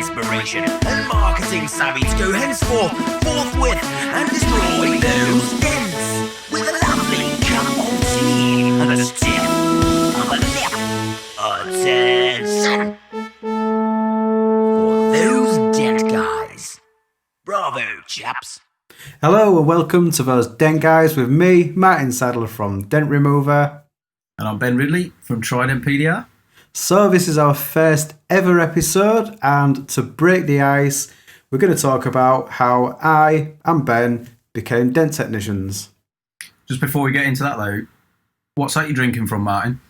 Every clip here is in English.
inspiration and marketing savvy to go henceforth, forthwith, and destroy those dents with a lovely cup of tea and a stiff of a lip. Attention for those dent guys. Bravo, chaps. Hello and welcome to Those Dent Guys with me, Martin Sadler from Dent Remover. And I'm Ben Ridley from Trident PDR. So this is our first ever episode, and to break the ice, we're going to talk about how I and Ben became dent technicians. Just before we get into that though, what's that you're drinking from, Martin?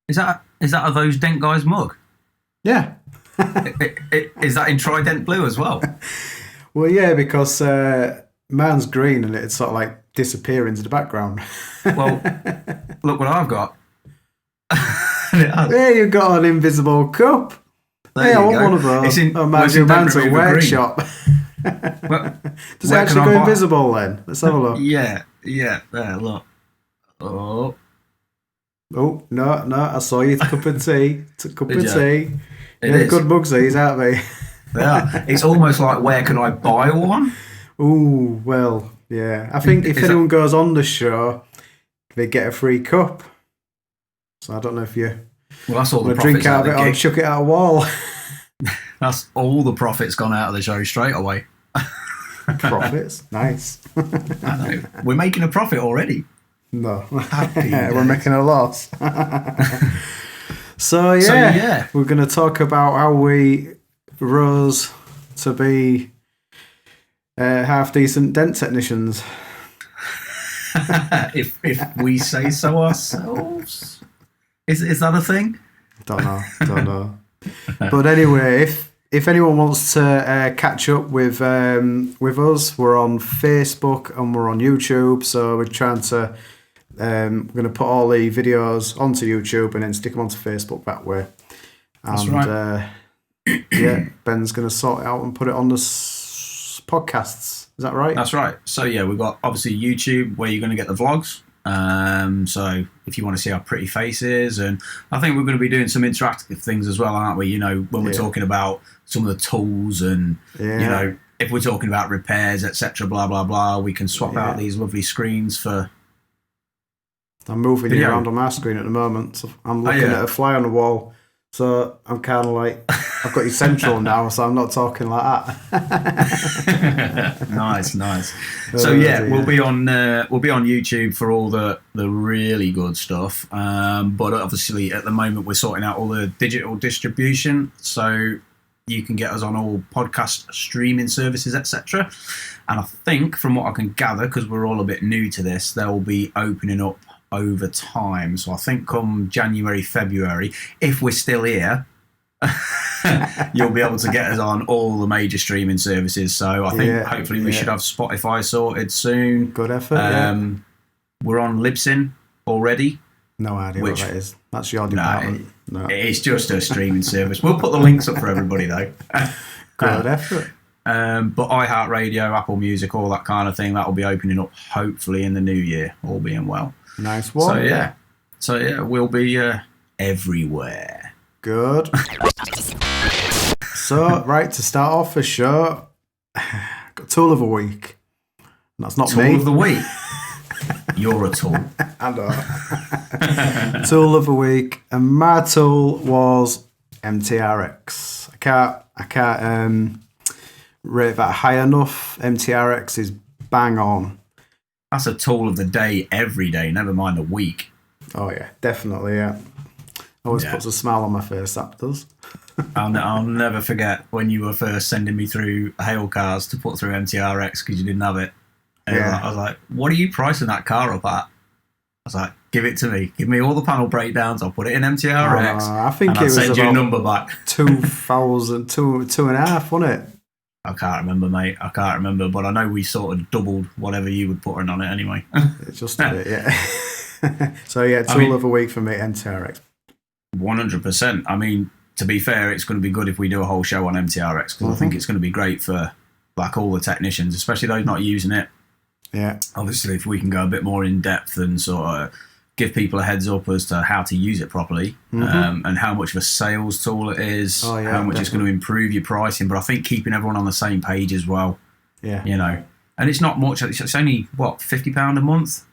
Is that a Those Dent Guys mug? Yeah. Is that in Trident Blue as well? Well, yeah, because mine's green and it's sort of like disappear into the background. Well, look what I've got. There you've got an invisible cup. Hey, I want one of those. Mine's a workshop. Does it actually go invisible then? Let's have a look. Yeah, there, look. Oh, no, I saw you. It's a cup of tea. It's a cup of tea. Yeah, good mugs these, aren't they? They are. It's almost like, where can I buy one? Ooh, well, yeah. I think if anyone goes on the show, they get a free cup. So I don't know if you that's all the drink out of it or chuck it out a wall. That's all the profits gone out of the show straight away. Profits? Nice. I know. We're making a profit already. No. We're making a loss. So yeah, we're going to talk about how we rose to be half decent dent technicians. if we say so ourselves, is that a thing? Don't know. But anyway, if anyone wants to catch up with us, we're on Facebook and we're on YouTube. So we're trying to. We're going to put all the videos onto YouTube and then stick them onto Facebook that way. And, that's right. Ben's going to sort it out and put it on the podcasts. Is that right? That's right. So yeah, we've got obviously YouTube where you're going to get the vlogs. So if you want to see our pretty faces, and I think we're going to be doing some interactive things as well, aren't we? You know, when we're talking about some of the tools and, you know, if we're talking about repairs, etc., blah, blah, blah, we can swap out these lovely screens for... I'm moving you around on my screen at the moment. So I'm looking at a fly on the wall. So I'm kind of like, I've got you central now, so I'm not talking like that. Nice. So we'll be on YouTube for all the really good stuff. But obviously at the moment we're sorting out all the digital distribution, so you can get us on all podcast streaming services, etc. And I think from what I can gather, because we're all a bit new to this, they'll be opening up over time. So I think come January, February, if we're still here, you'll be able to get us on all the major streaming services. So I think hopefully we should have Spotify sorted soon. Good effort. We're on Libsyn already. No idea what that is. That's your department. No. It's just a streaming service. We'll put the links up for everybody though. Good effort. But iHeartRadio, Apple Music, all that kind of thing, that will be opening up hopefully in the new year, all being well. Nice one. So yeah, we'll be everywhere. Good. So, right, to start off the show, got tool of the week. That's not me. Tool of the week? You're a tool. I know. Tool of the week, and my tool was MTRX. I can't rate that high enough. MTRX is bang on. That's a tool of the day every day, never mind the week. Oh yeah, definitely, yeah. Always puts a smile on my face, that does. I'll never forget when you were first sending me through hail cars to put through MTRX because you didn't have it. And I was like, what are you pricing that car up at? I was like, give it to me. Give me all the panel breakdowns. I'll put it in MTRX. I think it was send about your number back. 2,000, 2.5, wasn't it? I can't remember, mate. I can't remember, but I know we sort of doubled whatever you would put in on it anyway. It just did it, yeah. So yeah, tool of the week for me, MTRX. 100%. I mean, to be fair, it's going to be good if we do a whole show on MTRX because I think it's going to be great for like all the technicians, especially those not using it. Yeah. Obviously, if we can go a bit more in depth and sort of give people a heads up as to how to use it properly, and how much of a sales tool it is, how much it's going to improve your pricing. But I think keeping everyone on the same page as well. Yeah. You know, and it's not much. It's only, what, £50 a month?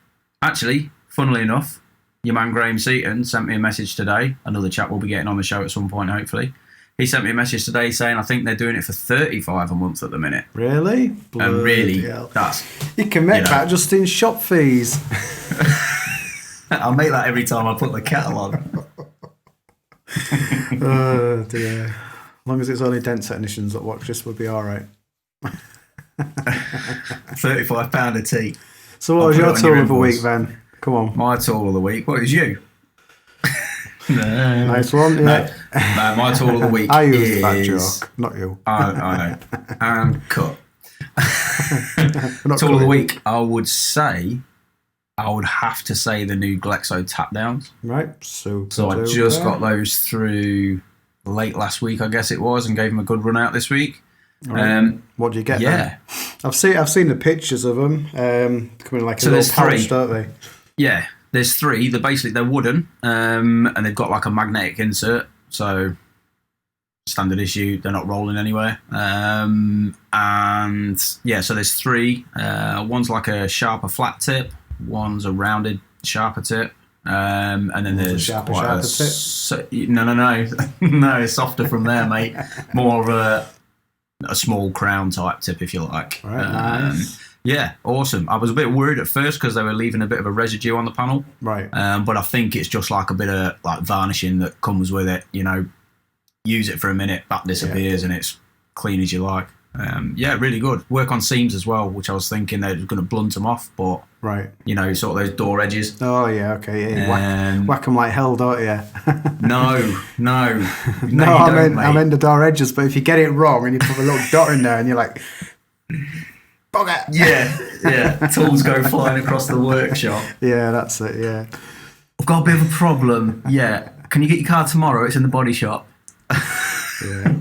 Actually, funnily enough, your man Graham Seaton sent me a message today. Another chap will be getting on the show at some point, hopefully. He sent me a message today saying I think they're doing it for $35 a month at the minute. Really? And really, that's... You can make that just in shop fees. I'll make that every time I put the kettle on. Oh dear. As long as it's only dent technicians that watch this, we'll be all right. £35 a tea. So what was your tool of the week then? Come on. My tool of the week? What is you? No. Nice one, yeah. No, my tool of the week I used that joke, not you. I know. And cut. Tool of the week, I would have to say the new Glexo tap downs. Right. So I just got those through late last week, I guess it was, and gave them a good run out this week. Right. What do you get? Yeah, I've seen the pictures of them. Coming like a little pouch, don't they? Yeah, there's three. They're wooden, and they've got like a magnetic insert. So standard issue. They're not rolling anywhere. And yeah, so there's three. One's like a sharper flat tip. One's a rounded sharper tip. And then there's sharper tip. No, no, softer from there, mate. More of a small crown type tip, if you like. Right, nice. Yeah, awesome. I was a bit worried at first because they were leaving a bit of a residue on the panel. Right. But I think it's just like a bit of like varnishing that comes with it. You know, use it for a minute, that disappears, and it's clean as you like. Yeah, really good. Work on seams as well, which I was thinking they were going to blunt them off, but right, you know, sort of those door edges. Oh yeah, okay, yeah. Whack them like hell, don't you? No, I meant the door edges. But if you get it wrong and you put a little dot in there, and you're like, bugger. Yeah. Tools go flying across the workshop. Yeah, that's it. Yeah. I've got a bit of a problem. Yeah, can you get your car tomorrow? It's in the body shop. Yeah.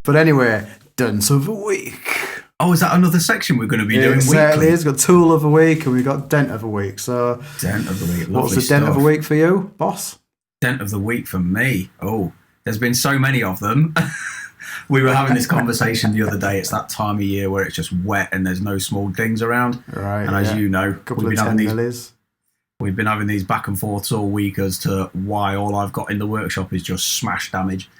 But anyway, Dents of the Week. Oh, is that another section we're going to be doing? It certainly is. We've got Tool of the Week and we've got Dent of the Week. So, Dent of the Week. What's the Dent of the Week for you, boss? Dent of the Week for me. Oh, there's been so many of them. We were having this conversation the other day. It's that time of year where it's just wet and there's no small dings around. Right. And as you know, we've been having these back and forths all week as to why all I've got in the workshop is just smash damage.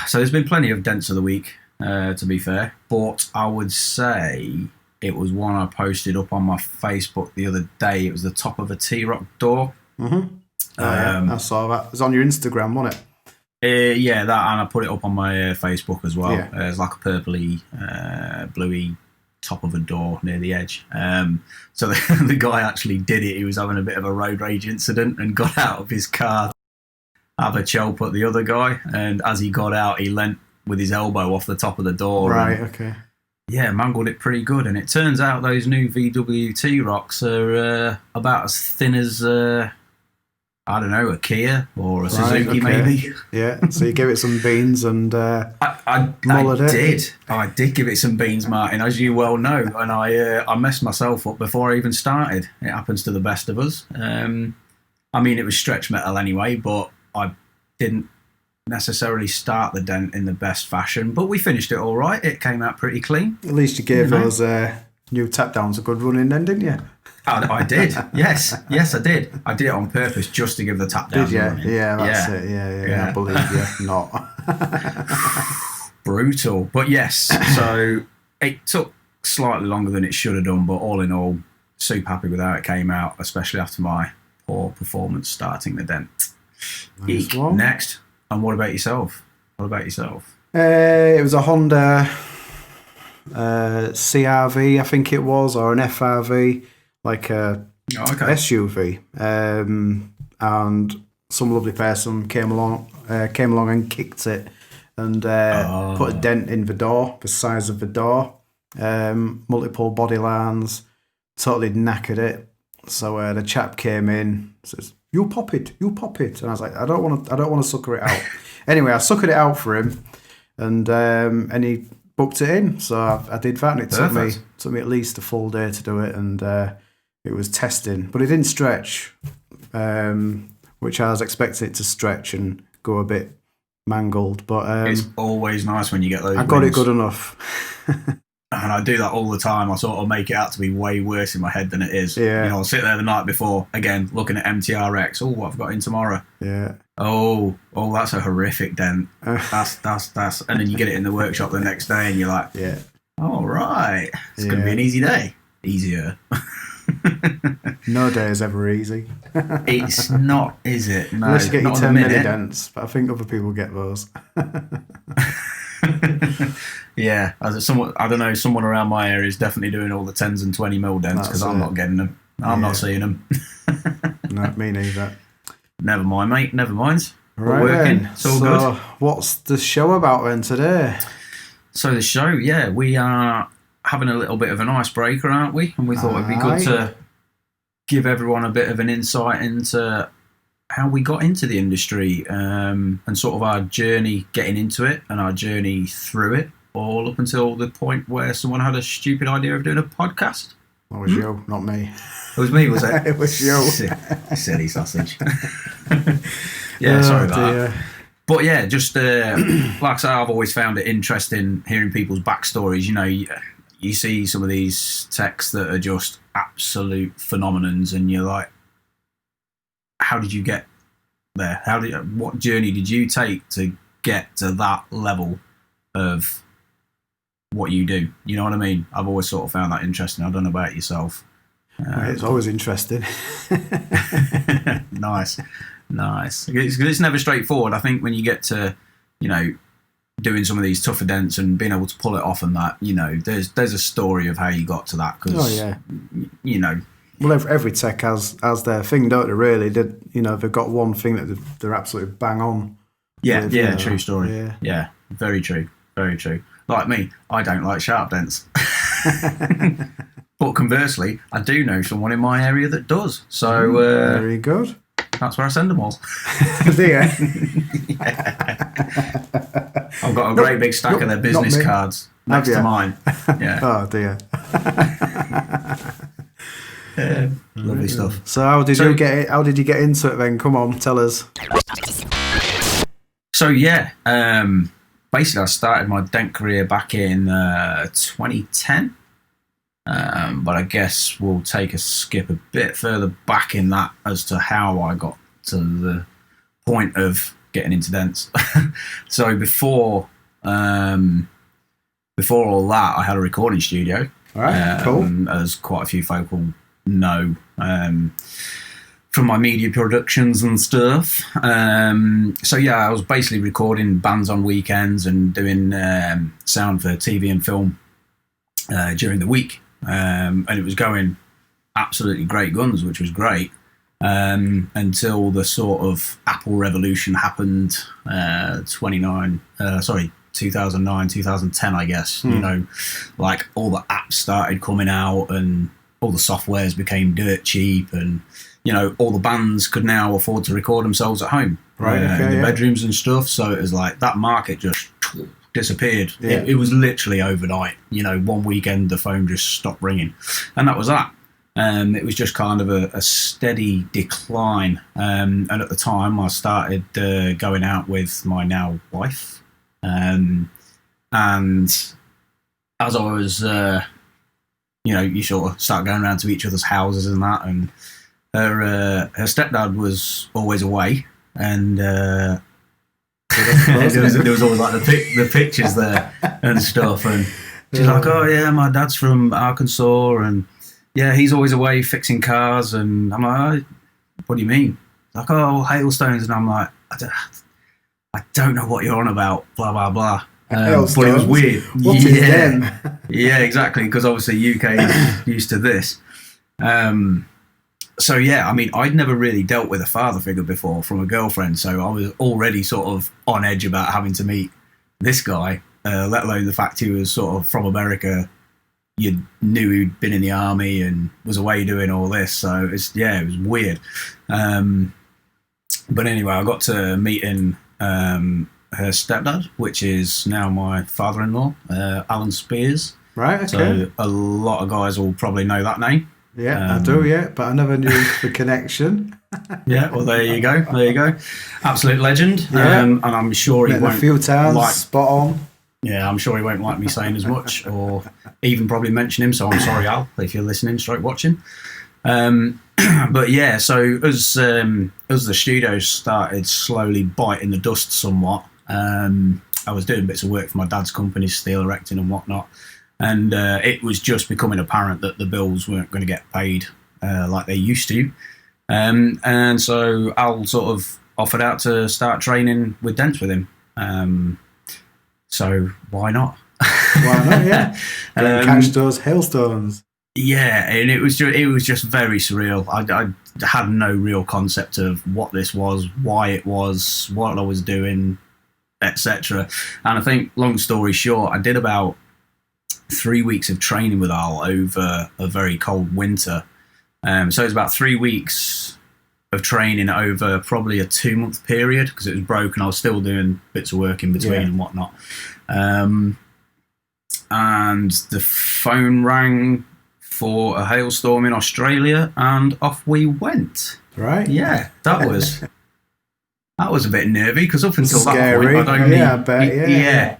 So there's been plenty of Dents of the Week, to be fair. But I would say it was one I posted up on my Facebook the other day. It was the top of a T-Rock door. Mm-hmm. I saw that. It was on your Instagram, wasn't it? Yeah, that, and I put it up on my Facebook as well. Yeah. It's like a purpley, bluey top of a door near the edge. So the guy actually did it. He was having a bit of a road rage incident and got out of his car to have a chop at the other guy. And as he got out, he leant with his elbow off the top of the door. Right, okay. Yeah, mangled it pretty good. And it turns out those new VW T-Rocks are about as thin as... I don't know, a Kia or a Suzuki, maybe. Yeah, so you give it some beans and I did give it some beans, Martin, as you well know, and I messed myself up before I even started. It happens to the best of us. I mean, it was stretch metal anyway, but I didn't necessarily start the dent in the best fashion, but we finished it all right. It came out pretty clean. At least you gave those new tap downs a good run in then, didn't you? I did. Yes, I did. I did it on purpose just to give the tap down. Did you? Yeah, that's it. Yeah. I believe you. Not. Brutal. But yes, so it took slightly longer than it should have done, but all in all, super happy with how it came out, especially after my poor performance starting the dent. Nice one. Next. And what about yourself? It was a Honda CRV, I think it was, or an FRV. Like a SUV, and some lovely person came along and kicked it and put a dent in the door, the size of the door, multiple body lines, totally knackered it. So the chap came in, says, "You pop it," and I was like, "I don't want to sucker it out." Anyway, I suckered it out for him, and he booked it in. So I did that, and it took me at least a full day to do it, and. It was testing, but it didn't stretch, which I was expecting it to stretch and go a bit mangled. But it's always nice when you get those. I got wins. it good enough. And I do that all the time. I sort of make it out to be way worse in my head than it is. Yeah. You know, I'll sit there the night before, again, looking at MTRX. Oh, what I've got in tomorrow. Yeah. Oh, that's a horrific dent. That's. And then you get it in the workshop the next day and you're like, Yeah. all right, it's going to be an easy day. Easier. No day is ever easy. It's not, is it? No, Unless you get your not 10 in a milli minute. dents, but I think other people get those. Yeah, I don't know, someone around my area is definitely doing all the 10s and 20 mil dents because I'm not getting them. I'm not seeing them. No, me neither. Never mind, mate. Never mind. Right We're working. then. It's all So, good. what's the show about then today? So the show, yeah, we are having a little bit of an icebreaker, aren't we? And we thought it'd be good to give everyone a bit of an insight into how we got into the industry and sort of our journey getting into it and our journey through it, all up until the point where someone had a stupid idea of doing a podcast. That was you, not me. It was me, was it? It was you. Silly sausage. Yeah, sorry about that. But yeah, just like I say, I've always found it interesting hearing people's backstories. You know, you see some of these texts that are just absolute phenomenons, and you're like, how did you get there? What journey did you take to get to that level of what you do? You know what I mean? I've always sort of found that interesting. I don't know about yourself. It's always interesting. Nice. It's never straightforward. I think when you get to, you know, doing some of these tougher dents and being able to pull it off and that, you know, there's a story of how you got to that. Cause, you know. Well, every tech has their thing, don't they, really? They've got one thing that they're absolutely bang on. Yeah, with, yeah, true story. Yeah, very true. Very true. Like me, I don't like sharp dents. But conversely, I do know someone in my area that does. So very good. That's where I send them all. Do you? I've got a great big stack of their business cards next to mine. Yeah. Oh dear. Lovely stuff. So how did you get it? How did you get into it then? Come on, tell us. So yeah, basically I started my dent career back in 2010. But I guess we'll take a skip a bit further back in that as to how I got to the point of getting into dents. So before all that, I had a recording studio. All right, cool. As quite a few folk will know from my media productions and stuff. So yeah, I was basically recording bands on weekends and doing sound for TV and film during the week. And it was going absolutely great guns, which was great, until the sort of Apple revolution happened 2009, 2010, I guess. You know, like all the apps started coming out and all the softwares became dirt cheap, and you know, all the bands could now afford to record themselves at home, in the bedrooms and stuff. So it was like that market just disappeared. It was literally overnight. You know, one weekend the phone just stopped ringing, and that was that. It was just kind of a steady decline. And at the time, I started going out with my now wife, and as I was, you know, you sort of start going around to each other's houses and that, and her stepdad was always away, and there was always like the pictures there and stuff, and she's like, oh yeah, my dad's from Arkansas, and yeah, he's always away fixing cars, and I'm like, oh, what do you mean? Like, oh, hailstones, and I'm like, I don't know what you're on about, blah blah blah. But it was weird. What is them? Yeah, exactly, because obviously UK is used to this. So yeah, I mean, I'd never really dealt with a father figure before from a girlfriend, so I was already sort of on edge about having to meet this guy, let alone the fact he was sort of from America. You knew he'd been in the army and was away doing all this, so it was weird. But anyway, I got to meeting her stepdad, which is now my father-in-law, Alan Spears. Right, okay. So a lot of guys will probably know that name. Yeah, I do, yeah, but I never knew the connection. Yeah, well, there you go. Absolute legend. Yeah. And I'm sure he Met won't a few times, like. spot on. Yeah, I'm sure he won't like me saying as much, or even probably mention him. So I'm sorry, Al, if you're listening, watching. But yeah, so as the studio started slowly biting the dust somewhat, I was doing bits of work for my dad's company, steel erecting and whatnot, and it was just becoming apparent that the bills weren't going to get paid like they used to. And so Al sort of offered out to start training with dents with him. So why not? Why not? Yeah, catch those hailstones. Yeah, and it was just very surreal. I had no real concept of what this was, why it was, what I was doing, etc. And I think, long story short, I did about 3 weeks of training with Al over a very cold winter. So it was about 3 weeks of training over probably a 2-month period, because it was broken. I was still doing bits of work in between and whatnot. And the phone rang for a hailstorm in Australia, and off we went. Right. Yeah, that was a bit nervy, because up until Scary. that point, I bet.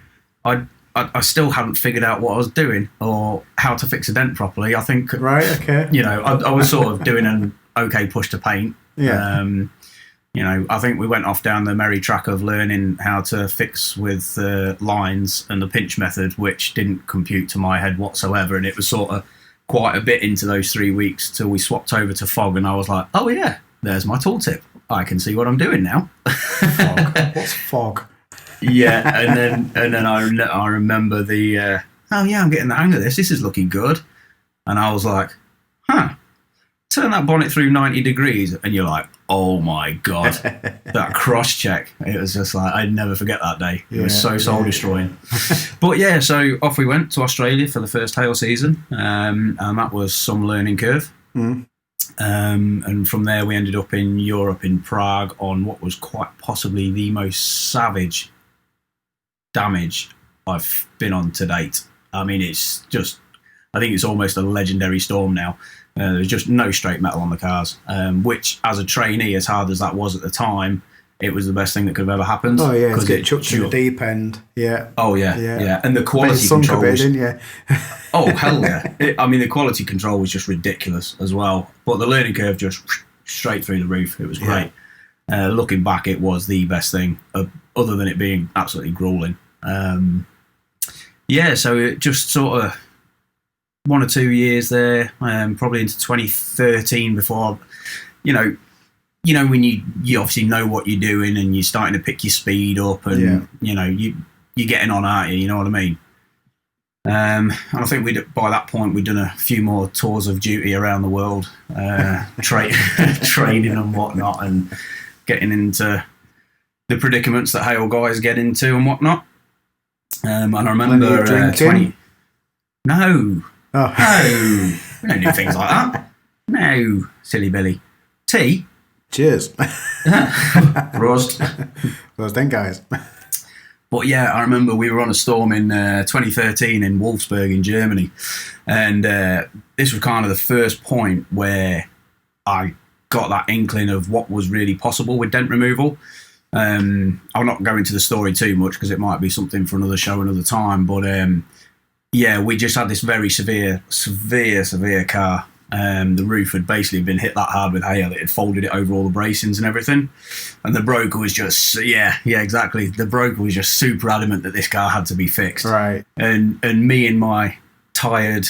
I still hadn't figured out what I was doing or how to fix a dent properly. I think, right, okay. I was sort of doing an okay push to paint. Yeah. I think we went off down the merry track of learning how to fix with lines and the pinch method, which didn't compute to my head whatsoever. And it was sort of quite a bit into those 3 weeks till we swapped over to fog, and I was like, oh yeah, there's my tooltip. I can see what I'm doing now. Fog. What's fog? Yeah, and then I remember the oh yeah, I'm getting the hang of this. This is looking good. And I was like, turn that bonnet through 90 degrees, and you're like, oh my god, that cross check. It was just like, I'd never forget that day. It was so soul destroying. But yeah, so off we went to Australia for the first hail season, and that was some learning curve. And from there we ended up in Europe, in Prague, on what was quite possibly the most savage damage I've been on to date. I mean, it's just, I think it's almost a legendary storm now. There's just no straight metal on the cars, which, as a trainee, as hard as that was at the time, it was the best thing that could have ever happened. Oh yeah, to get chucked in the deep end. Yeah. Oh yeah. And the quality control was, didn't you? Oh hell yeah! The quality control was just ridiculous as well. But the learning curve just straight through the roof. It was great. Looking back, it was the best thing, other than it being absolutely grueling. So it just sort of 1 or 2 years there, probably into 2013 before, when you obviously know what you're doing and you're starting to pick your speed up, and you're getting on, aren't you? You know what I mean? And I think by that point we'd done a few more tours of duty around the world, training and whatnot, and getting into the predicaments that hail guys get into and whatnot. And I remember 20. No. Oh. No, we don't do things like that. No, silly Billy. Tea. Cheers. Rust. Those Dent Guys. But yeah, I remember we were on a storm in 2013 in Wolfsburg in Germany, and this was kind of the first point where I got that inkling of what was really possible with dent removal. I'll not go into the story too much because it might be something for another show another time, but we just had this very severe car. The roof had basically been hit that hard with hail, it had folded it over all the bracings and everything. And the broker was just, exactly. The broker was just super adamant that this car had to be fixed. Right. And me in my tired,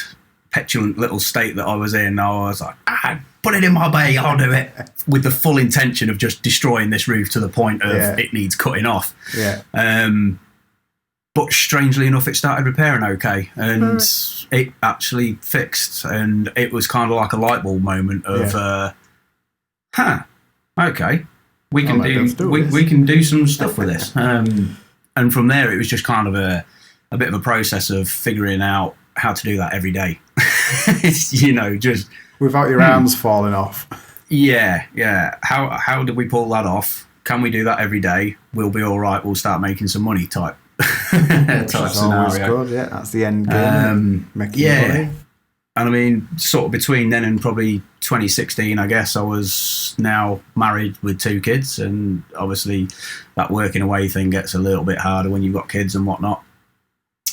petulant little state that I was in, I was like, put it in my bay, I'll do it. With the full intention of just destroying this roof to the point of it needs cutting off. Yeah. But strangely enough, it started repairing okay, and it actually fixed, and it was kind of like a light bulb moment of, okay, we can do some stuff with this. And from there, it was just kind of a bit of a process of figuring out how to do that every day. Just without your arms falling off. Yeah. How do we pull that off? Can we do that every day? We'll be all right. We'll start making some money type type scenario. Good, yeah, that's the end game. Making money. I mean, sort of between then and probably 2016, I guess, I was now married with 2 kids, and obviously that working away thing gets a little bit harder when you've got kids and whatnot.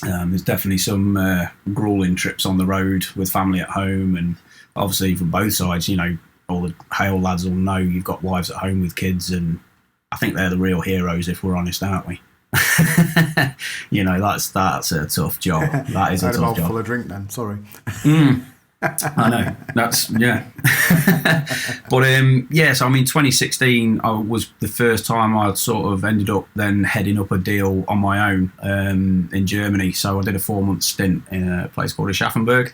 There's definitely some grueling trips on the road with family at home, and obviously from both sides, you know, all the Hale lads will know you've got wives at home with kids, and I think they're the real heroes, if we're honest, aren't we? You know, that's a tough job. That is a tough job. Full of drink then. Sorry. I know. That's yeah. But yeah. So I mean, 2016 was the first time I sort of ended up then heading up a deal on my own in Germany. So I did a 4-month stint in a place called Aschaffenburg,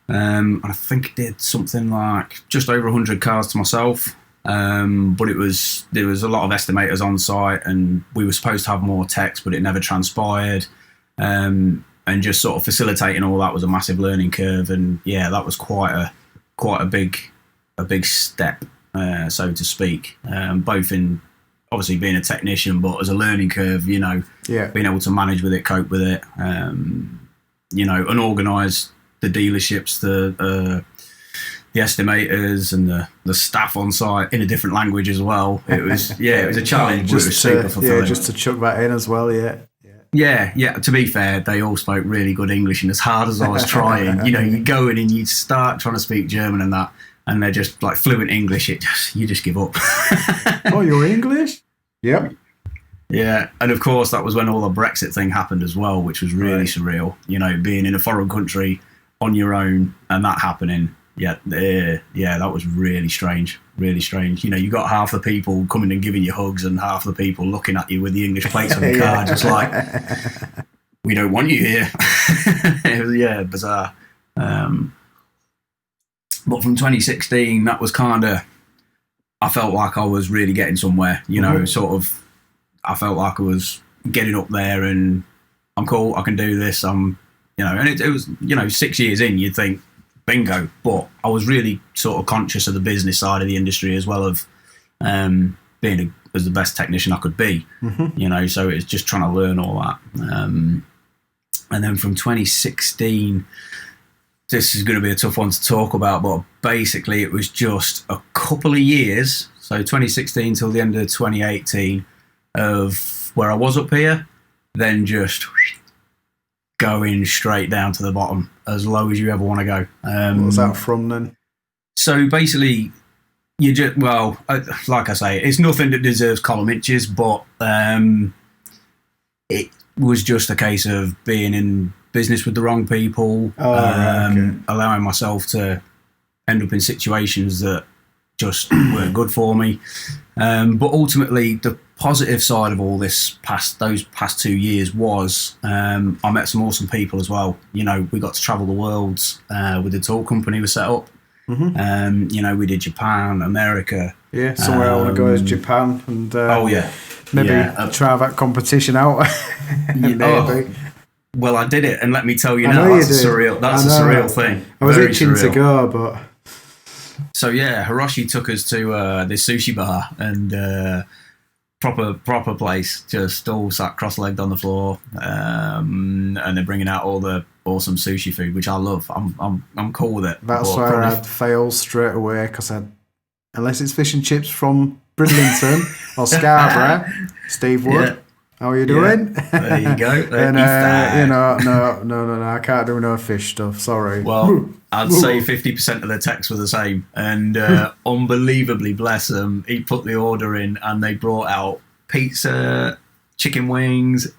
and I think I did something like just over 100 cars to myself. But there was a lot of estimators on site, and we were supposed to have more techs, but it never transpired. And just sort of facilitating all that was a massive learning curve, and yeah, that was quite a big step, so to speak. Both in obviously being a technician, but as a learning curve, you know, being able to manage with it, cope with it, you know, and organise the dealerships, the estimators and the staff on site in a different language as well. It was it was a challenge, but it was super fulfilling. Yeah, just to chuck that in as well, Yeah. To be fair, they all spoke really good English, and as hard as I was trying, you know, you go in and you start trying to speak German and that, and they're just like fluent English. You just give up. Oh, you're English? Yep. Yeah, and of course that was when all the Brexit thing happened as well, which was really surreal. You know, being in a foreign country on your own and that happening. Yeah, that was really strange. Really strange. You know, you got half the people coming and giving you hugs, and half the people looking at you with the English plates on the car, just like, we don't want you here. It was, bizarre. But from 2016, that was kind of, I felt like I was really getting somewhere. You know, sort of, I felt like I was getting up there, and I'm cool. I can do this. You know, and it was, you know, 6 years in, you'd think, bingo, but I was really sort of conscious of the business side of the industry as well, of being as the best technician I could be, you know, so it's just trying to learn all that. And then from 2016, this is going to be a tough one to talk about, but basically it was just a couple of years, so 2016 till the end of 2018, of where I was up here, then just going straight down to the bottom, as low as you ever want to go. What was that from then? So basically, you just, well, like I say, it's nothing that deserves column inches, but it was just a case of being in business with the wrong people, allowing myself to end up in situations that just weren't good for me. But ultimately, the positive side of all this those past 2 years was I met some awesome people as well. You know, we got to travel the world with the tour company we set up. You know, we did Japan, America. Yeah, somewhere I want to go is Japan, and maybe try that competition out. Maybe. Well, I did it, and let me tell you now, that's a surreal thing. I was itching to go, but so yeah, Hiroshi took us to this sushi bar, and proper place, just all sat cross-legged on the floor, and they're bringing out all the awesome sushi food, which I love. I'm cool with it. That's where I'd fail straight away, because unless it's fish and chips from Bridlington or Scarborough, Steve Wood. How are you doing? Yeah, there you go. And you know, no, I can't do no fish stuff. Sorry. Well, I'd say 50% of the texts were the same, and unbelievably, bless them, he put the order in, and they brought out pizza, chicken wings,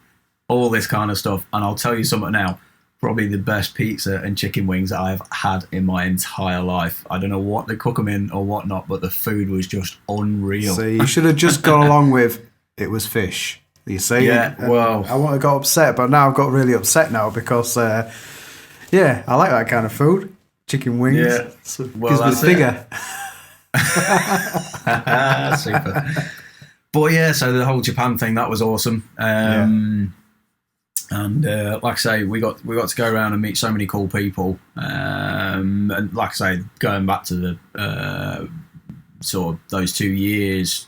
all this kind of stuff. And I'll tell you something now, probably the best pizza and chicken wings that I've had in my entire life. I don't know what they cook them in or whatnot, but the food was just unreal. So you should have just gone along with it was fish. You see? Yeah, well, I wouldn't have got upset, but now I've got really upset now because, I like that kind of food. Chicken wings. Yeah. Well, gives me the figure. Super. But yeah, so the whole Japan thing, that was awesome. And like I say, we got to go around and meet so many cool people. And like I say, going back to the sort of those 2 years,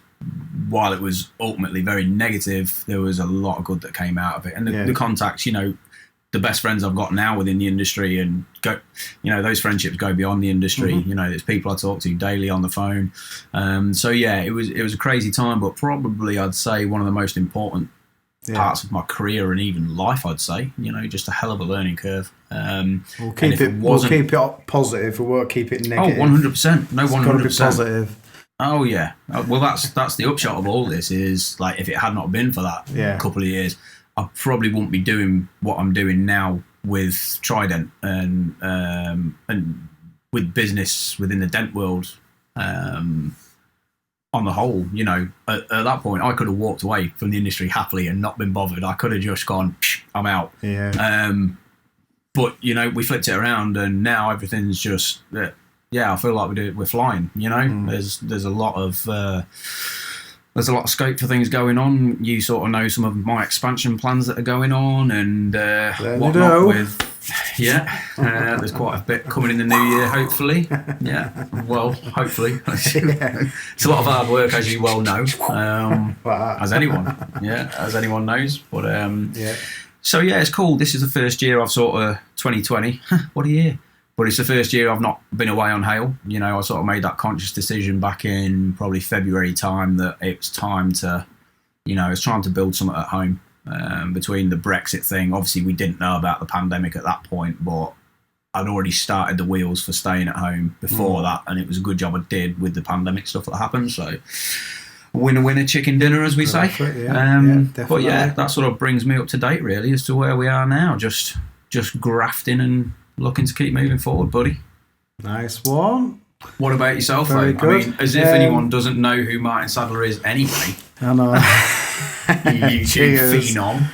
while it was ultimately very negative, there was a lot of good that came out of it. And the contacts, you know, the best friends I've got now within the industry, and those friendships go beyond the industry. Mm-hmm. There's people I talk to daily on the phone. So yeah, it was a crazy time, but probably I'd say one of the most important parts of my career and even life, I'd say. Just a hell of a learning curve. We'll keep it positive. We won't keep it negative. Oh, 100%. No, 100%. It's got to be positive. Oh yeah. Well, that's the upshot of all this. Is like, if it had not been for that couple of years, I probably wouldn't be doing what I'm doing now with Trident and with business within the dent world. On the whole, at that point, I could have walked away from the industry happily and not been bothered. I could have just gone, I'm out. Yeah. But we flipped it around, and now everything's just I feel like we're flying. There's a lot of scope for things going on. You sort of know some of my expansion plans that are going on, and whatnot. There's quite a bit coming in the new year, hopefully. Yeah, well, hopefully. It's a lot of hard work, as you well know, as anyone knows. But so yeah, it's cool. This is the first year I've sort of 2020. What a year! But it's the first year I've not been away on hail. I sort of made that conscious decision back in probably February time that it was time to, it's time to build something at home. Between the Brexit thing, obviously we didn't know about the pandemic at that point, but I'd already started the wheels for staying at home before that, and it was a good job I did with the pandemic stuff that happened. So winner chicken dinner, as we say. But yeah, that sort of brings me up to date really as to where we are now. Just grafting and looking to keep moving forward, buddy. Nice one. What about yourself, Very though? good. I mean, as if anyone doesn't know who Martin Sadler is anyway. I know. YouTube phenom.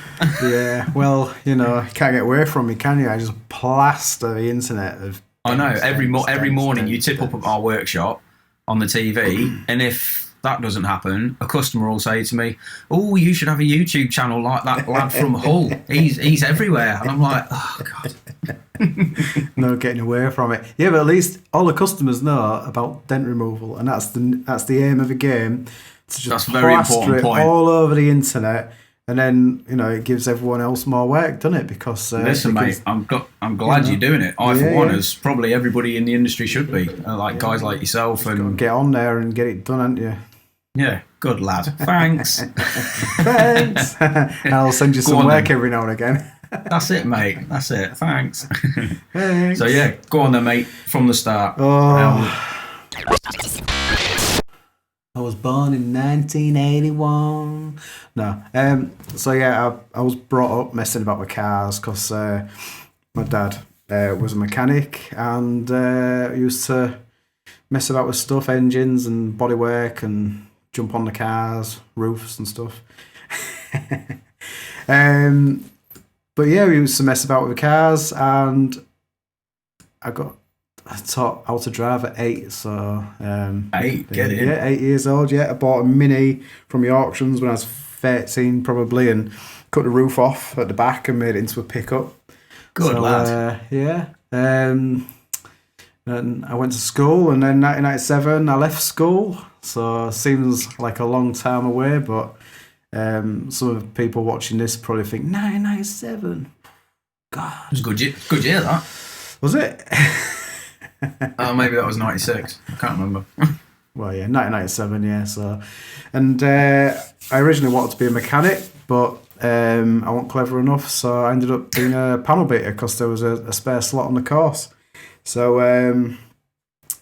Yeah, well, you can't get away from me, can you? I just plaster the internet of. I know. Every morning you tip up at our workshop on the TV, and if that doesn't happen, a customer will say to me, "Oh, you should have a YouTube channel like that lad from Hull. He's everywhere." And I'm like, "Oh God." No getting away from it. Yeah, but at least all the customers know about dent removal, and that's the aim of the game. To just that's a very important point. All over the internet, and then it gives everyone else more work, doesn't it? Because listen, mate, I'm glad you're doing it. For one, as probably everybody in the industry should be, guys like yourself, just and get on there and get it done, haven't you? Yeah, good lad. Thanks. Thanks. And I'll send you some work every now and again. That's it, mate. That's it. Thanks. Thanks. So yeah, go on then, mate. From the start. I was born in 1981. No. So yeah, I was brought up messing about with cars because my dad was a mechanic and used to mess about with stuff, engines and bodywork, and jump on the cars, roofs and stuff. But yeah, we used to mess about with the cars, and I taught how to drive at 8. So 8, get in. Yeah, 8 years old. Yeah, I bought a Mini from the auctions when I was 13, probably, and cut the roof off at the back and made it into a pickup. Good lad. Yeah. And I went to school, and then 1997 I left school. So seems like a long time away, but some of the people watching this probably think 1997. God, it was a good year that. Was it? Oh, maybe that was 96. I can't remember. Well, yeah, 1997. Yeah. So, and I originally wanted to be a mechanic, but I wasn't clever enough, so I ended up being a panel beater because there was a spare slot on the course. So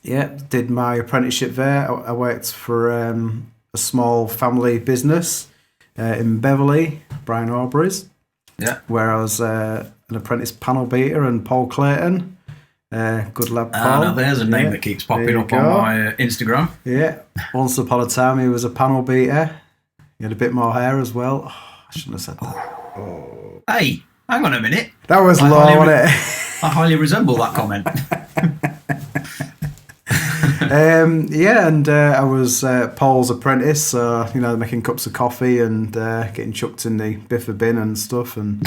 did my apprenticeship there. I worked for a small family business in Beverley, Brian Aubrey's. Yeah. Where I was an apprentice panel beater, and Paul Clayton. Good lad, Paul. Now there's a name that keeps popping up on my Instagram. Yeah. Once upon a time, he was a panel beater. He had a bit more hair as well. Oh, I shouldn't have said that. Oh. Hey, hang on a minute. That was low, wasn't it? I highly resemble that comment. And I was Paul's apprentice, so making cups of coffee and getting chucked in the biffa bin and stuff. And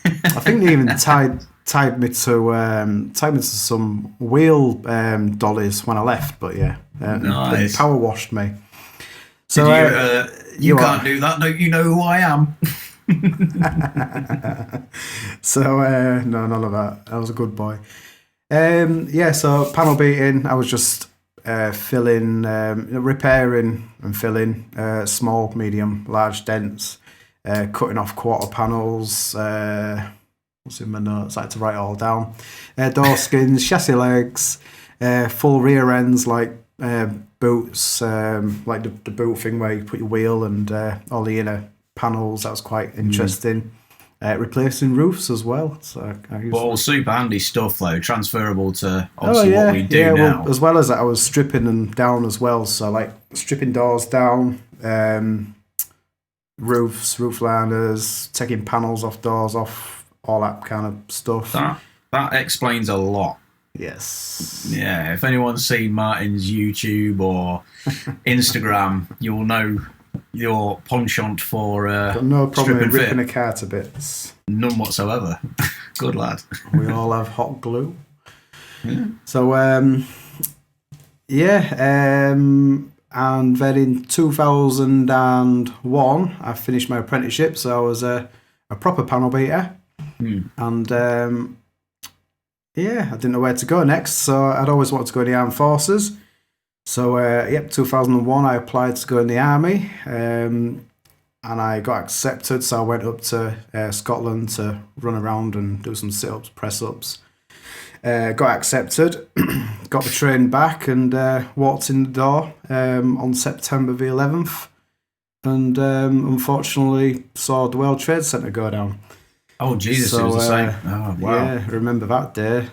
I think they even tied me to some wheel dollies when I left. But yeah, nice. They power washed me. So you can't do that. Don't you know who I am? So no, none of that. I was a good boy. So panel beating, I was just filling, repairing and filling small, medium, large dents, cutting off quarter panels. What's in my notes? I had to write it all down. Door skins, chassis legs, full rear ends like boots, like the boot thing where you put your wheel and all the inner panels. That was quite interesting. Replacing roofs as well. So all super handy stuff though, transferable to obviously what we do now. Well, as well as that, I was stripping them down as well. So like stripping doors down, roofs, roof liners, taking panels off doors off, all that kind of stuff. That explains a lot. Yes. Yeah, if anyone's seen Martin's YouTube or Instagram, you'll know your penchant for got no problem with ripping fit. a car to bits. None whatsoever. Good lad. We all have hot glue. Yeah. So and then in 2001 I finished my apprenticeship, so I was a proper panel beater. And I didn't know where to go next, so I'd always wanted to go in the armed forces. So 2001 I applied to go in the army, and I got accepted, so I went up to Scotland to run around and do some sit-ups, press-ups. Got accepted, got the train back, and walked in the door on September the 11th, and unfortunately saw the World Trade Center go down. Oh Jesus, it was the same. Oh wow! Yeah, I remember that day.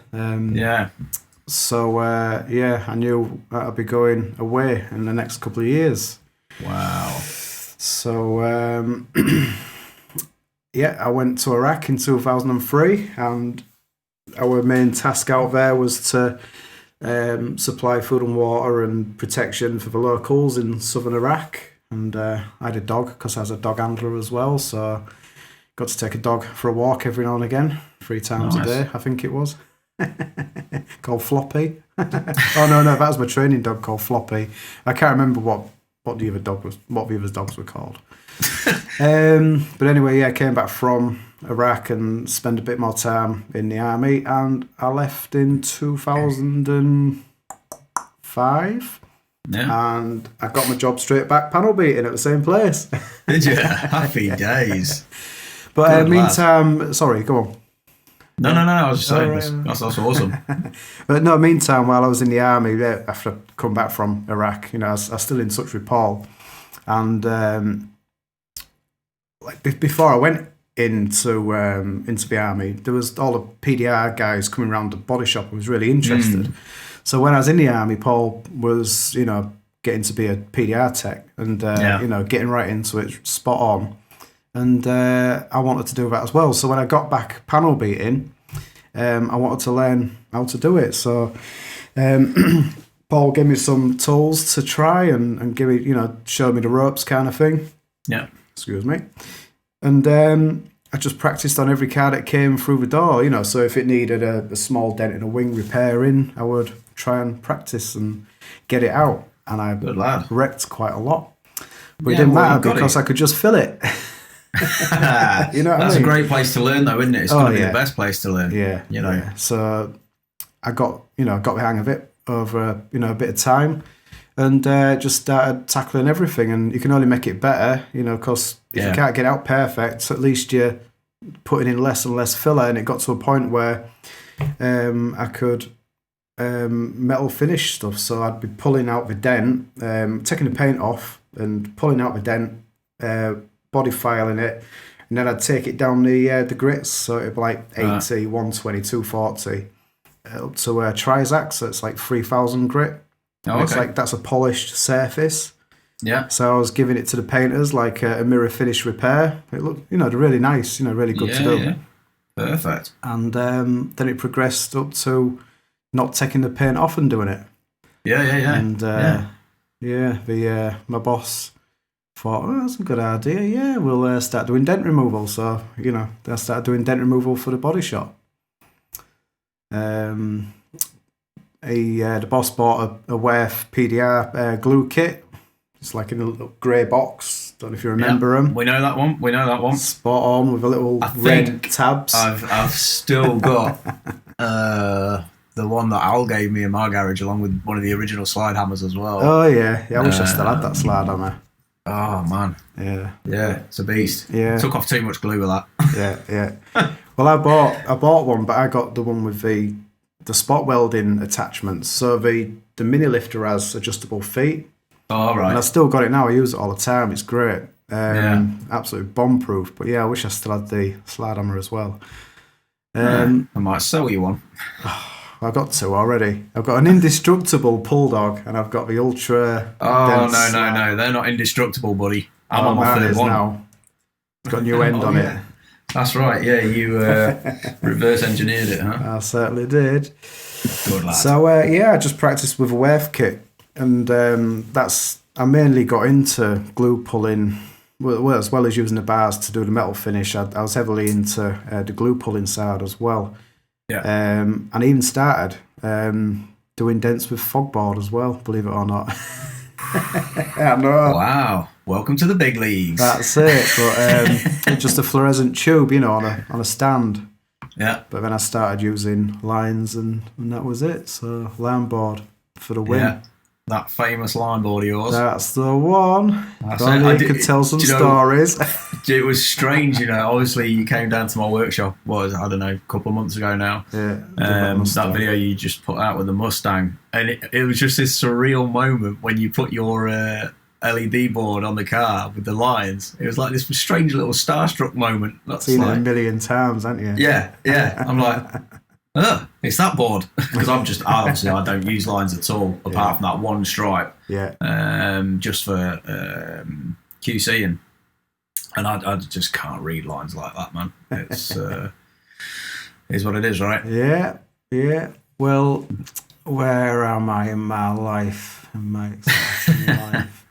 So I knew I'd be going away in the next couple of years. Wow. So I went to Iraq in 2003, and our main task out there was to supply food and water and protection for the locals in southern Iraq. And I had a dog because I was a dog handler as well, so got to take a dog for a walk every now and again, 3 times a day, I think it was. Called Floppy. Oh no, that was my training dog called Floppy. I can't remember what the other dogs were called. But anyway, I came back from Iraq and spent a bit more time in the army, and I left in 2005. Yeah. And I got my job straight back panel beating at the same place. Did you? Happy days. But meantime, sorry, go on. No, I was just saying, that's awesome. But no, meantime, while I was in the army, after I come back from Iraq, I was still in touch with Paul. And before I went into the army, there was all the PDR guys coming around the body shop who was really interested. So when I was in the army, Paul was, getting to be a PDR tech and, getting right into it, spot on. And I wanted to do that as well. So when I got back panel beating, I wanted to learn how to do it. So Paul gave me some tools to try and give me, showed me the ropes kind of thing. Yeah. Excuse me. And I just practiced on every car that came through the door, So if it needed a small dent in a wing repairing, I would try and practice and get it out. And I wrecked quite a lot. But it didn't matter because I could just fill it. That's a great place to learn, though, isn't it? It's going to be the best place to learn. Yeah. So I got the hang of it over a bit of time, and just started tackling everything. And you can only make it better, because if you can't get out perfect, at least you're putting in less and less filler. And it got to a point where I could metal finish stuff. So I'd be pulling out the dent, taking the paint off, and pulling out the dent. Body filing it, and then I'd take it down the grits, so it'd be like 80, 120, 240, up to Trizac, so it's like 3,000 grit. It's like that's a polished surface. Yeah. So I was giving it to the painters like a mirror finish repair. It looked, they're really nice, really good to do. Yeah. Perfect. And then it progressed up to not taking the paint off and doing it. Yeah. And my boss thought, that's a good idea. Yeah, we'll start doing dent removal. So, I started doing dent removal for the body shop. The boss bought a WEF PDR glue kit. It's like in a little grey box. Don't know if you remember them. We know that one. Spot on with a little red tabs. I've still got the one that Al gave me in my garage, along with one of the original slide hammers as well. Oh yeah. I wish I still had that slide hammer. Oh man. Yeah, it's a beast. Yeah. Took off too much glue with that. Yeah. Well, I bought one, but I got the one with the spot welding attachments. So the mini lifter has adjustable feet. Oh right. And I still got it now. I use it all the time. It's great. Absolutely bomb proof. But yeah, I wish I still had the slide hammer as well. I might sell you one. I've got two already. I've got an indestructible pull dog, and I've got the ultra. Oh no! They're not indestructible, buddy. I'm on my third one now. It's got a new end on it. That's right. Yeah, you reverse engineered it, huh? I certainly did. Good lad. So I just practiced with a wave kit, and I mainly got into glue pulling. Well, as well as using the bars to do the metal finish, I was heavily into the glue pulling side as well. Yeah. And I even started doing dents with fogboard as well, believe it or not. I know. Wow. Welcome to the big leagues. That's it. But just a fluorescent tube, on a stand. Yeah. But then I started using lines and that was it. So line board for the win. Yeah. That famous line board of yours. That's the one. That's I could tell some stories. It was strange, obviously you came down to my workshop, I don't know, a couple of months ago now. Yeah. That video you just put out with the Mustang. And it was just this surreal moment when you put your LED board on the car with the lines. It was like this strange little starstruck moment. I've seen it a million times, haven't you? Yeah. I'm like, it's that board. Because obviously I don't use lines at all, apart from that one stripe. Yeah. Just for QCing. And I just can't read lines like that, man. It's is what it is, right? Yeah. Well, where am I in my life? In my exciting life?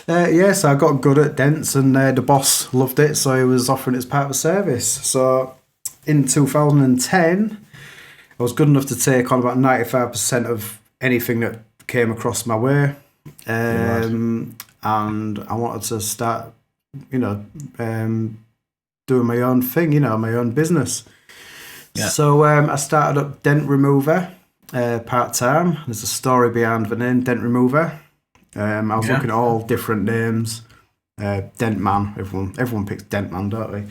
So I got good at dents, and the boss loved it, so he was offering it as part of a service. So in 2010, I was good enough to take on about 95% of anything that came across my way, and I wanted to start, doing my own thing, my own business. Yeah. So I started up Dent Remover part-time. There's a story behind the name Dent Remover. I was looking at all different names. Dent Man, everyone picks Dent Man, don't they?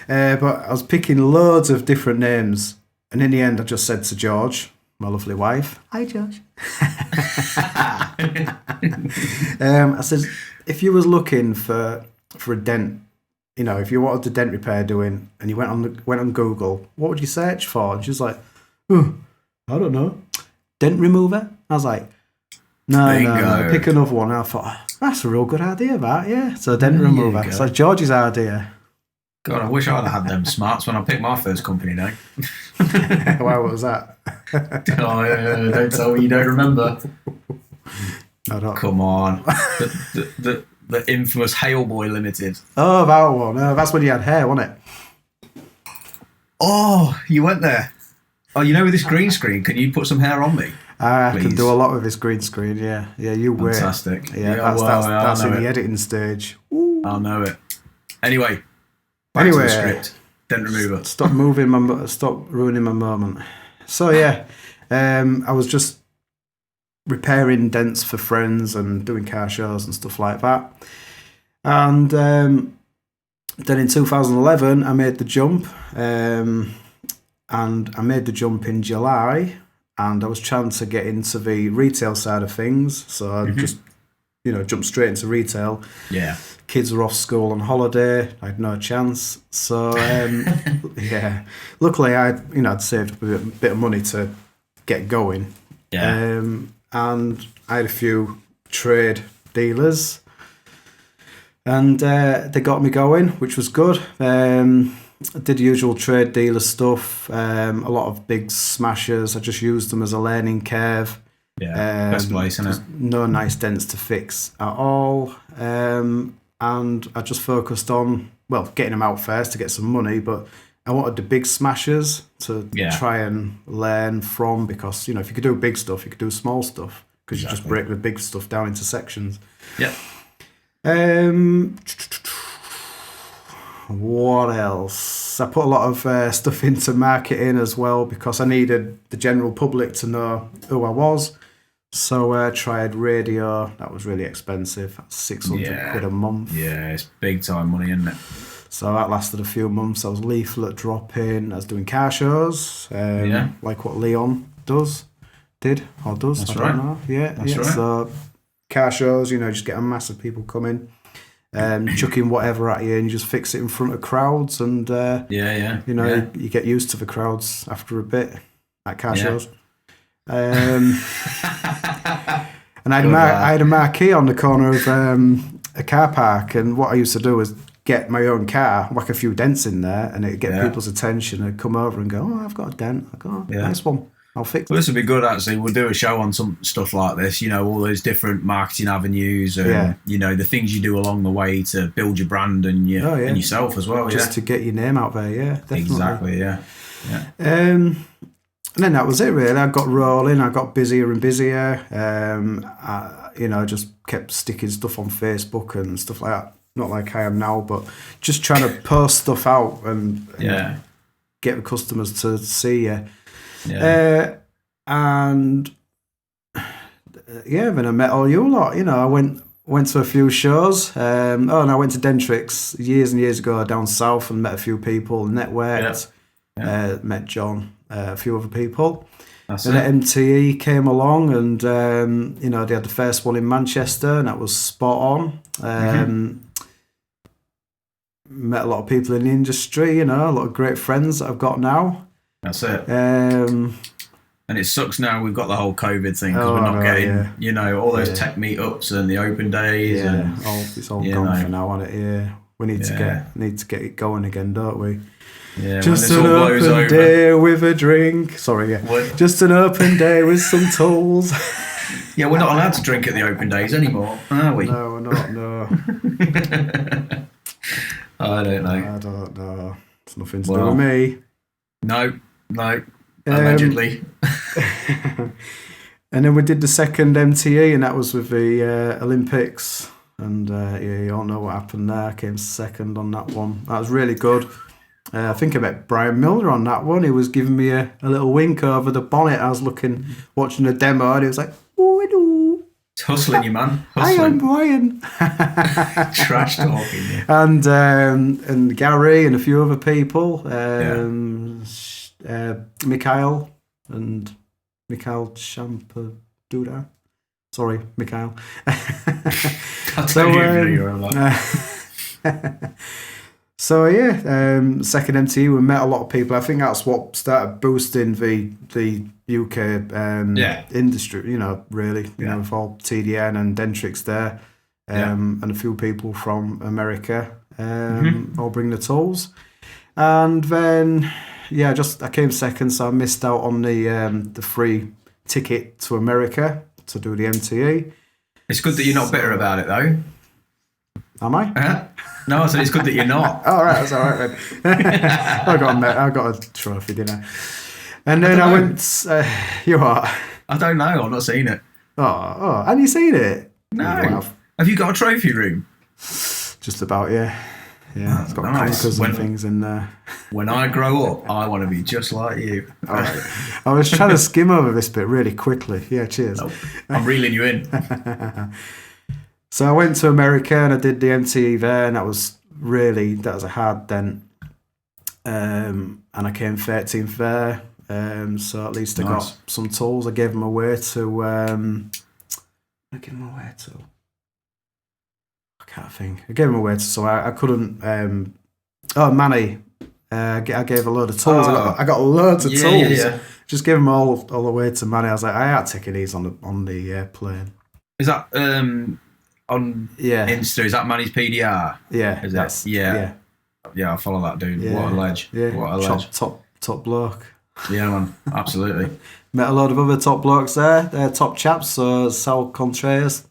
But I was picking loads of different names. And in the end, I just said to George, my lovely wife, "Hi, George." I said, if you was looking for a dent, if you wanted the dent repair doing, and you went on Google, what would you search for? And she was like, I don't know, dent remover. I was like, no, pick another one. And I thought, that's a real good idea, that, yeah. So dent remover. So George's idea. God, I wish I'd have had them smarts when I picked my first company name. Why, what was that? Don't tell me you don't remember. I don't. Come on. The infamous Hailboy Limited. Oh, that one. That's when you had hair, wasn't it? Oh, you went there. Oh, with this green screen, can you put some hair on me? I can do a lot with this green screen, yeah. Yeah, you were. Fantastic. Yeah, that's in the editing stage. Ooh. I'll know it. Anyway, back to the script. Dent remover. Stop ruining my moment. So yeah, I was just repairing dents for friends and doing car shows and stuff like that. And then in 2011, I made the jump. And I made the jump in July, and I was trying to get into the retail side of things. So I just, jumped straight into retail. Yeah. Kids were off school on holiday. I had no chance. So, yeah. Luckily, I'd saved a bit of money to get going. Yeah. And I had a few trade dealers, and they got me going, which was good. I did the usual trade dealer stuff, a lot of big smashers. I just used them as a learning curve. Yeah, best place, isn't it? No nice dents to fix at all. And I just focused on, getting them out first to get some money, but I wanted the big smashers to try and learn from, because, if you could do big stuff, you could do small stuff, because you just break the big stuff down into sections. Yeah. Um, what else? I put a lot of stuff into marketing as well because I needed the general public to know who I was. So I tried radio. That was really expensive. That's 600 quid a month. Yeah, it's big time money, isn't it? So that lasted a few months. I was leaflet dropping. I was doing car shows, like what Leon did or does. That's I don't right. know. Yeah, That's right. So car shows, just get a mass of people coming, chucking whatever at you, and you just fix it in front of crowds, and you get used to the crowds after a bit at car shows. And I had a marquee on the corner of a car park, and what I used to do was get my own car, whack a few dents in there, and it'd get people's attention and come over and go, "Oh, I've got a dent." I go, "Nice one, I'll fix it." Well, this would be good, actually. We'll do a show on some stuff like this, all those different marketing avenues and, the things you do along the way to build your brand and and yourself as well. Just to get your name out there, definitely. Exactly, yeah. And then that was it, really. I got rolling. I got busier and busier. I just kept sticking stuff on Facebook and stuff like that. Not like I am now, but just trying to post stuff out and get the customers to see you. Yeah. Then I met all you lot. I went to a few shows. And I went to Dentrix years and years ago down south and met a few people, networked, met John, a few other people. Then MTE came along and, they had the first one in Manchester and that was spot on. Met a lot of people in the industry, a lot of great friends that I've got now. That's it. And it sucks now we've got the whole COVID thing because we're not getting, all those tech meetups and the open days. Yeah, it's all gone for now, isn't it? Yeah, we need to get it going again, don't we? Yeah, just an open day with a drink. Sorry, just an open day with some tools. Yeah, we're not allowed to drink at the open days anymore, are we? No, we're not. No. I don't know. It's nothing to do with me. No. Allegedly. And then we did the second MTE, and that was with the Olympics. And you all know what happened there. I came second on that one. That was really good. I think I met Brian Miller on that one. He was giving me a little wink over the bonnet. I was watching the demo, and he was like, "Oh, hello." Hustling you, man. Hi, I'm Brian. Trash talking. Yeah. And Gary and a few other people. Mikhail Champaduda. Sorry, Mikhail. I'll tell you who you're about. So second MTE, we met a lot of people. I think that's what started boosting the UK industry. Really, with all TDN and Dentrix there, and a few people from America, all bring the tools. And then I came second, so I missed out on the free ticket to America to do the MTE. It's good that you're not bitter about it, though. Am I? No, I said it's good that you're not. All right, that's all right then. I got a trophy, didn't I? And then I went. You what? I don't know. I've not seen it. Oh, have you seen it? No. Have you got a trophy room? Just about, yeah. Yeah, it's got conkers and things in there. When I grow up, I want to be just like you. All right. I was trying to skim over this bit really quickly. Yeah, cheers. Nope. I'm reeling you in. So I went to America and I did the MTE there, and that was a hard dent. And I came 13th there. So at least I got some tools. I gave them away to. I can't think. I gave them away to. So I couldn't. Manny. I gave a load of tools. I got loads of tools. Yeah. Just give them all the way to Manny. I was like, I ain't taking these on the plane. Is that on Insta? Is that Manny's PDR? Yeah. Is that? Yeah. I follow that dude. Yeah. What a ledge. Yeah. What a ledge. Top bloke. Yeah, man. Absolutely. Met a lot of other top blokes there. They're top chaps. So Sal Contreras,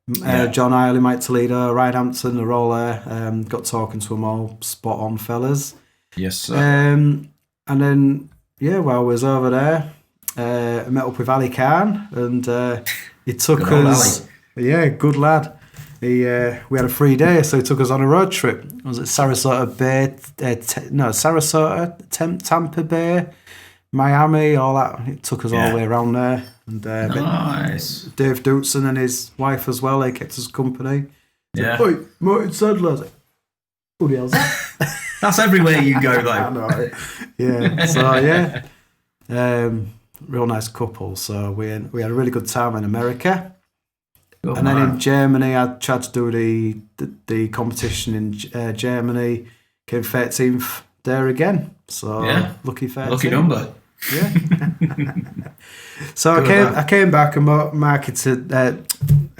John Iley, Mike Toledo, Ryan Hampton, they're all there. Got talking to them all. Spot on, fellas. Yes, sir. And then, while I was over there, I met up with Ali Khan, and he took us. Yeah, good lad. we had a free day, so he took us on a road trip. Was it Sarasota Bay? Tampa Bay, Miami, all that. It took us all the way around there. And nice. Dave Dootson and his wife as well. They kept us company. Yeah. Like, "Oi, Martin Sadler." I was like, "Who the hell's that?" That's everywhere you go, though. I know, right? Yeah. So yeah, real nice couple. So we had a really good time in America. Good and then man. in Germany, I tried to do the competition in Germany. Came 13th there again. So lucky 13th. Lucky number. Yeah. So I came back and marketed. I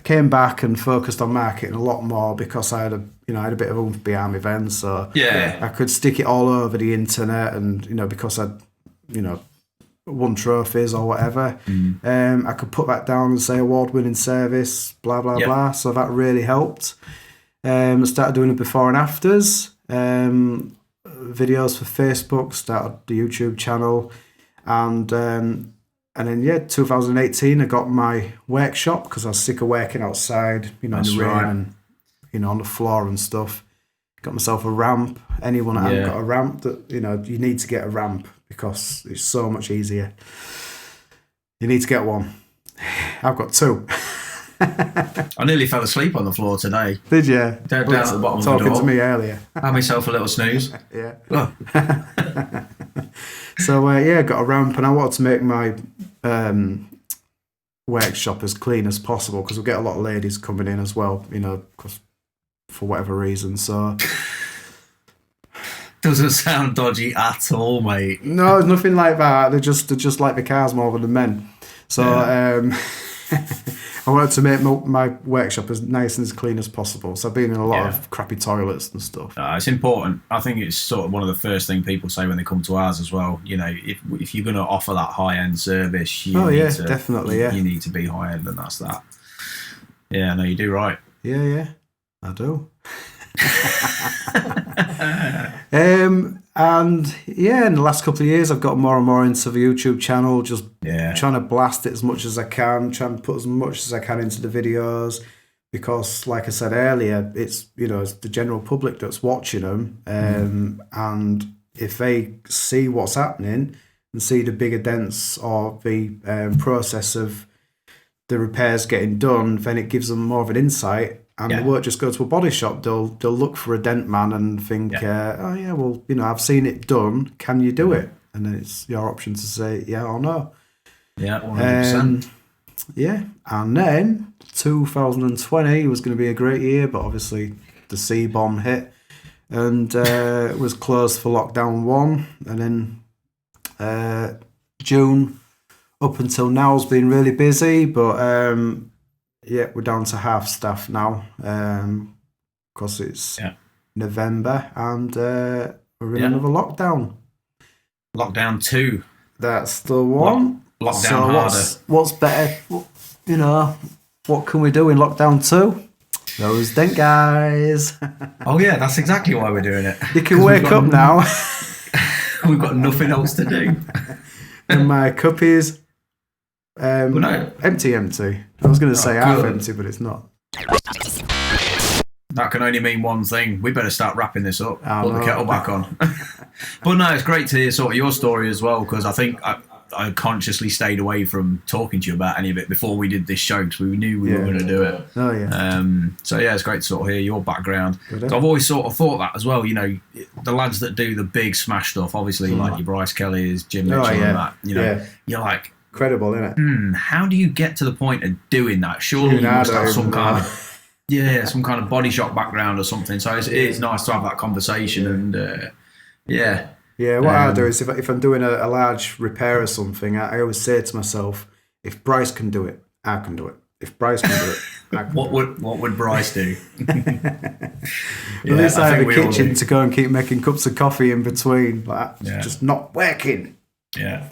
came back and focused on marketing a lot more because I had a bit of oomph behind my then, so I could stick it all over the internet, and because I'd won trophies or whatever, I could put that down and say award-winning service, blah blah blah. So that really helped. I started doing it before and afters, videos for Facebook, started the YouTube channel, and then 2018 I got my workshop because I was sick of working outside, in the rain and on the floor and stuff. Got myself a ramp. Anyone that hasn't got a ramp, that you need to get a ramp because it's so much easier. You need to get one. I've got two. I nearly fell asleep on the floor today. Did you? Down at the bottom of the door. Talking to me earlier. Had myself a little snooze. Yeah. Oh. So I got a ramp, and I wanted to make my workshop as clean as possible because we get a lot of ladies coming in as well, because for whatever reason. So doesn't sound dodgy at all, mate. No, it's nothing like that. They just like the cars more than the men. So I wanted to make my workshop as nice and as clean as possible. So I've been in a lot of crappy toilets and stuff. It's important. I think it's sort of one of the first things people say when they come to ours as well. If you're going to offer that high-end service, you need to be high-end, and that's that. Yeah, no, you do right. Yeah, I do. And in the last couple of years I've got more and more into the YouTube channel, just trying to blast it as much as I can, trying to put as much as I can into the videos, because like I said earlier, it's it's the general public that's watching them, and if they see what's happening and see the bigger dents or the process of the repairs getting done, then it gives them more of an insight. And they won't just go to a body shop. They'll look for a dent man and think, I've seen it done. Can you do it? And then it's your option to say yeah or no. Yeah, 100%. And then 2020 was going to be a great year, but obviously the C-bomb hit and it was closed for lockdown 1. And then June up until now has been really busy, but we're down to half staff now because it's November and we're in another lockdown. Lockdown 2. That's the one. Lockdown harder. What's better? What can we do in lockdown 2? Those Dent Guys. Oh yeah, that's exactly why we're doing it. You can wake up now. We've got nothing else to do. And my cup is empty. I was going to say half empty, but it's not. That can only mean one thing. We better start wrapping this up. Put the kettle back on. But no, it's great to hear sort of your story as well, because I think I consciously stayed away from talking to you about any of it before we did this show, because we knew we were going to do it. Oh yeah. So yeah, it's great to sort of hear your background. So I've always sort of thought that as well. The lads that do the big smash stuff, obviously like your Bryce Kelly's, Jim Mitchell, and that. You're like, incredible, isn't it? How do you get to the point of doing that? Surely you must have some kind of body shop background or something. So it's nice to have that conversation and what I do is if I'm doing a large repair or something, I always say to myself, if Bryce can do it, I can do it. If Bryce can do it, I can what would Bryce do? At least I have a kitchen to go and keep making cups of coffee in between. Like that's just not working. Yeah.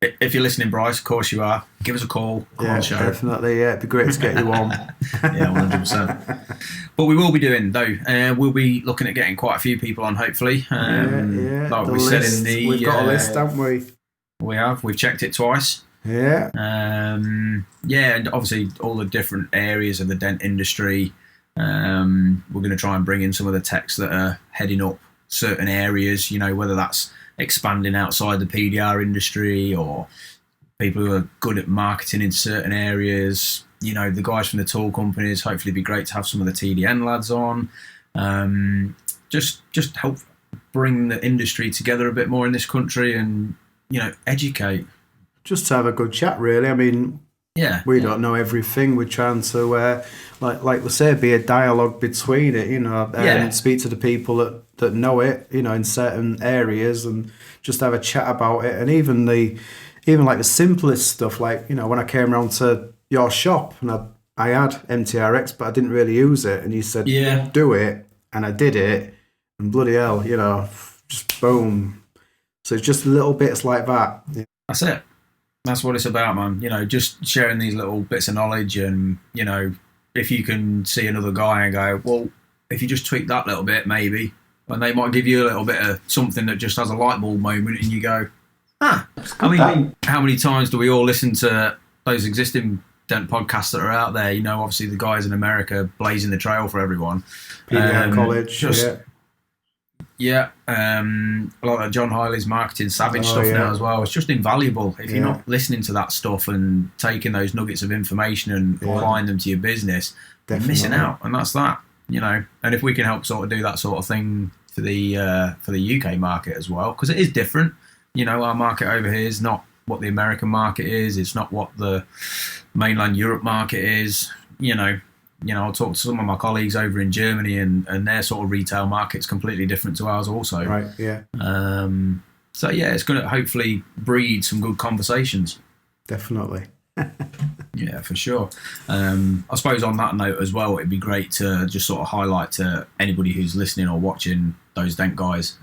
If you're listening, Bryce, of course you are. Give us a call. Come on the show. Definitely. Yeah, it'd be great to get you on. 100%. But we will be doing though. We'll be looking at getting quite a few people on, hopefully. Like we said in the, we've got a list, haven't we? We have. We've checked it twice. Yeah. And obviously all the different areas of the dent industry. We're going to try and bring in some of the techs that are heading up certain areas, whether that's expanding outside the PDR industry or people who are good at marketing in certain areas. The guys from the tool companies. Hopefully, it'd be great to have some of the TDN lads on. Just help bring the industry together a bit more in this country and educate. Just to have a good chat, really. I mean, we don't know everything. We're trying to, like we say, be a dialogue between it. And speak to the people that know it. In certain areas, and just have a chat about it. And even like the simplest stuff, like when I came around to your shop and I had MTRX, but I didn't really use it, and you said, do it, and I did it, and bloody hell, just boom. So it's just little bits like that. That's it. That's what it's about, man. Just sharing these little bits of knowledge, and if you can see another guy and go, well, if you just tweak that little bit, maybe, and they might give you a little bit of something that just has a light bulb moment, and you go, I mean, how many times do we all listen to those existing dent podcasts that are out there? Obviously the guys in America blazing the trail for everyone. College, a lot of John Hiley's marketing savage stuff now as well. It's just invaluable if you're not listening to that stuff and taking those nuggets of information and applying them to your business. You're missing out, and that's that. And if we can help sort of do that sort of thing for the UK market as well, because it is different. Our market over here is not what the American market is. It's not what the mainland Europe market is. I'll talk to some of my colleagues over in Germany, and their sort of retail market's completely different to ours also. Right, yeah. So, it's going to hopefully breed some good conversations. Definitely. Yeah, for sure. I suppose on that note as well, it'd be great to just sort of highlight to anybody who's listening or watching Those Dent Guys,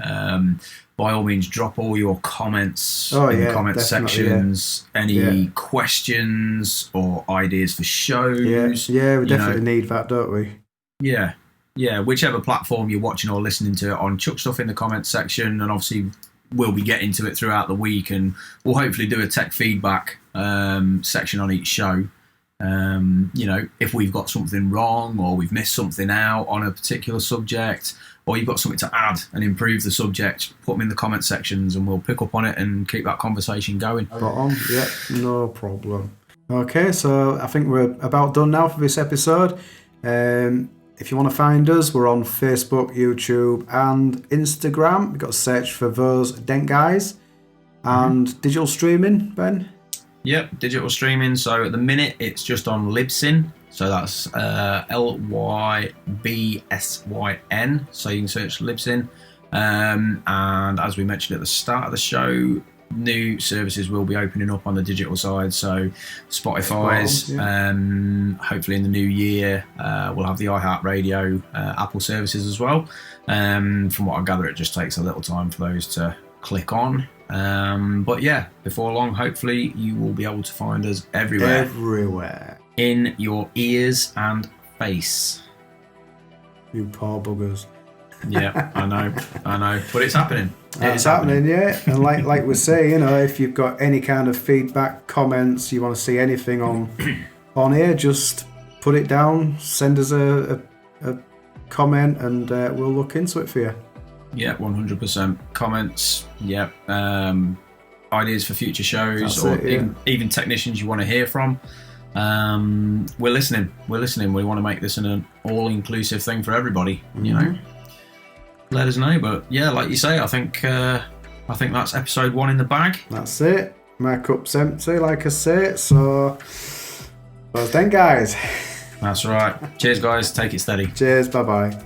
by all means, drop all your comments in the comment sections. Any questions or ideas for shows. Yeah, we definitely need that, don't we? Yeah. Whichever platform you're watching or listening to it on, chuck stuff in the comment section, and obviously we'll be getting to it throughout the week, and we'll hopefully do a tech feedback section on each show. If we've got something wrong or we've missed something out on a particular subject, or you've got something to add and improve the subject, put them in the comment sections and we'll pick up on it and keep that conversation going. Spot on. Yeah, no problem. Okay, so I think we're about done now for this episode. If you want to find us, we're on Facebook, YouTube and Instagram. You've got to search for Those Dent Guys. And digital streaming, Ben? Yep, digital streaming. So at the minute, it's just on Libsyn. So that's LYBSYN. So you can search Libsyn. And as we mentioned at the start of the show, new services will be opening up on the digital side. So Spotify's, hopefully in the new year, we'll have the iHeartRadio, Apple services as well. From what I gather, it just takes a little time for those to click on. But before long, hopefully you will be able to find us everywhere. In your ears and face. You poor buggers. Yeah, I know. But it's happening. It's happening, yeah. And like we say, if you've got any kind of feedback, comments, you want to see anything on here, just put it down, send us a comment, and we'll look into it for you. Yeah, 100%. Comments, ideas for future shows, even technicians you want to hear from. We're listening. We want to make this an all-inclusive thing for everybody. Let us know. But like you say, I think that's episode 1 in the bag. That's it. My cup's empty, like I say. So, well done, guys. That's right. Cheers, guys. Take it steady. Cheers. Bye-bye.